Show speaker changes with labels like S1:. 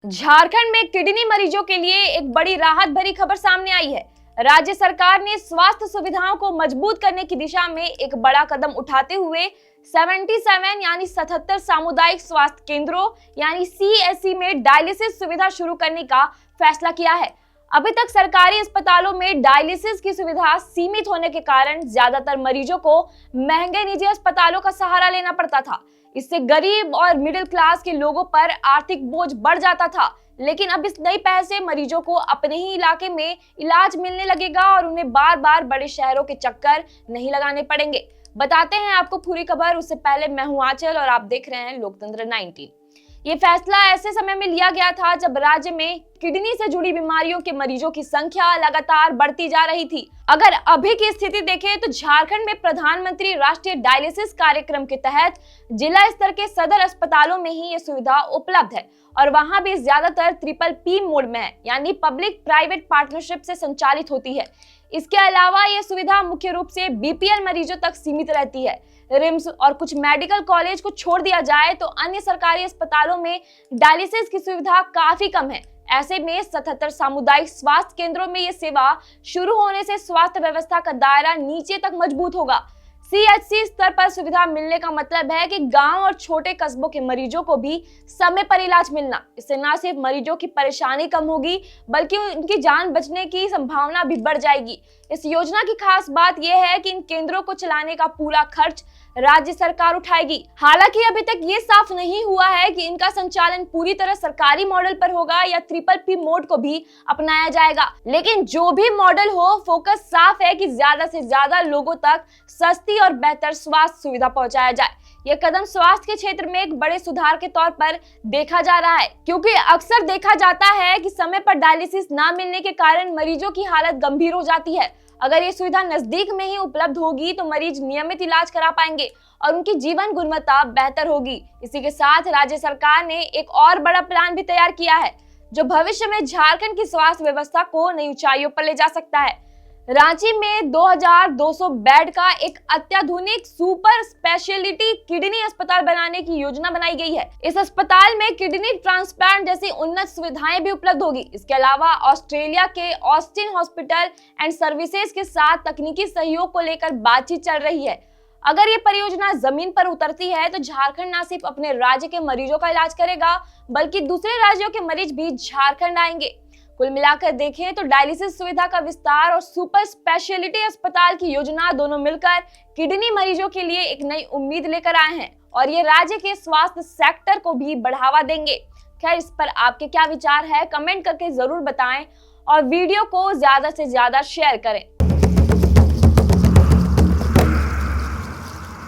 S1: झारखंड में किडनी मरीजों के लिए एक बड़ी राहत भरी खबर सामने आई है। राज्य सरकार ने स्वास्थ्य सुविधाओं को मजबूत करने की दिशा में एक बड़ा कदम उठाते हुए 77 यानी 77 सामुदायिक स्वास्थ्य केंद्रों यानी CSC में डायलिसिस सुविधा शुरू करने का फैसला किया है। अभी तक सरकारी अस्पतालों में डायलिसिस की सुविधा सीमित होने के कारण ज्यादातर मरीजों को महंगे निजी अस्पतालों का सहारा लेना पड़ता था। इससे गरीब और मिडिल क्लास के लोगों पर आर्थिक बोझ बढ़ जाता था। लेकिन अब इस नई पहल से मरीजों को अपने ही इलाके में इलाज मिलने लगेगा और उन्हें बार बार बड़े शहरों के चक्कर नहीं लगाने पड़ेंगे। बताते हैं आपको पूरी खबर। उससे पहले मैं हूं आंचल और आप देख रहे हैं लोकतंत्र 19। ये फैसला ऐसे समय में लिया गया था जब राज्य में किडनी से जुड़ी बीमारियों के मरीजों की संख्या लगातार बढ़ती जा रही थी। अगर अभी की स्थिति देखें तो झारखंड में प्रधानमंत्री राष्ट्रीय डायलिसिस कार्यक्रम के तहत जिला स्तर के सदर अस्पतालों में ही ये सुविधा उपलब्ध है और वहां भी ज्यादातर PPP मोड में है, यानी पब्लिक प्राइवेट पार्टनरशिप से संचालित होती है। इसके अलावा ये सुविधा मुख्य रूप से BPL मरीजों तक सीमित रहती है। रिम्स और कुछ मेडिकल कॉलेज को छोड़ दिया जाए तो अन्य सरकारी अस्पतालों में डायलिसिस की सुविधा काफी कम है। ऐसे में 77 सामुदायिक स्वास्थ्य केंद्रों में ये सेवा शुरू होने से स्वास्थ्य व्यवस्था का दायरा नीचे तक मजबूत होगा। CHC स्तर पर सुविधा मिलने का मतलब है कि गांव और छोटे कस्बों के मरीजों को भी समय पर इलाज मिलना। इससे न सिर्फ मरीजों की परेशानी कम होगी बल्कि उनकी जान बचने की संभावना भी बढ़ जाएगी। इस योजना की खास बात यह है कि इन केंद्रों को चलाने का पूरा खर्च राज्य सरकार उठाएगी। हालांकि अभी तक ये साफ नहीं हुआ है कि इनका संचालन पूरी तरह सरकारी मॉडल पर होगा या PPP मोड को भी अपनाया जाएगा। लेकिन जो भी मॉडल हो, फोकस साफ है कि ज्यादा से ज्यादा लोगों तक सस्ती और बेहतर स्वास्थ्य सुविधा पहुंचाया जाए। यह कदम स्वास्थ्य के क्षेत्र में एक बड़े सुधार के तौर पर देखा जा रहा है, क्योंकि अक्सर देखा जाता है कि समय पर डायलिसिस न मिलने के कारण मरीजों की हालत गंभीर हो जाती है। अगर ये सुविधा नजदीक में ही उपलब्ध होगी तो मरीज नियमित इलाज करा पाएंगे और उनकी जीवन गुणवत्ता बेहतर होगी। इसी के साथ राज्य सरकार ने एक और बड़ा प्लान भी तैयार किया है जो भविष्य में झारखंड की स्वास्थ्य व्यवस्था को नई ऊंचाइयों पर ले जा सकता है। रांची में 2200 बेड का एक अत्याधुनिक सुपर स्पेशलिटी किडनी अस्पताल बनाने की योजना बनाई गई है। इस अस्पताल में किडनी ट्रांसप्लांट जैसी उन्नत सुविधाएं भी उपलब्ध होगी। इसके अलावा ऑस्ट्रेलिया के ऑस्टिन हॉस्पिटल एंड सर्विसेज के साथ तकनीकी सहयोग को लेकर बातचीत चल रही है। अगर ये परियोजना जमीन पर उतरती है तो झारखंड न सिर्फ अपने राज्य के मरीजों का इलाज करेगा बल्कि दूसरे राज्यों के मरीज भी झारखंड आएंगे। कुल मिलाकर देखें तो डायलिसिस सुविधा का विस्तार और सुपर स्पेशलिटी अस्पताल की योजना दोनों मिलकर किडनी मरीजों के लिए एक नई उम्मीद लेकर आए हैं और ये राज्य के स्वास्थ्य सेक्टर को भी बढ़ावा देंगे। खैर, इस पर आपके क्या विचार है, कमेंट करके जरूर बताएं और वीडियो को ज्यादा से ज्यादा शेयर करें।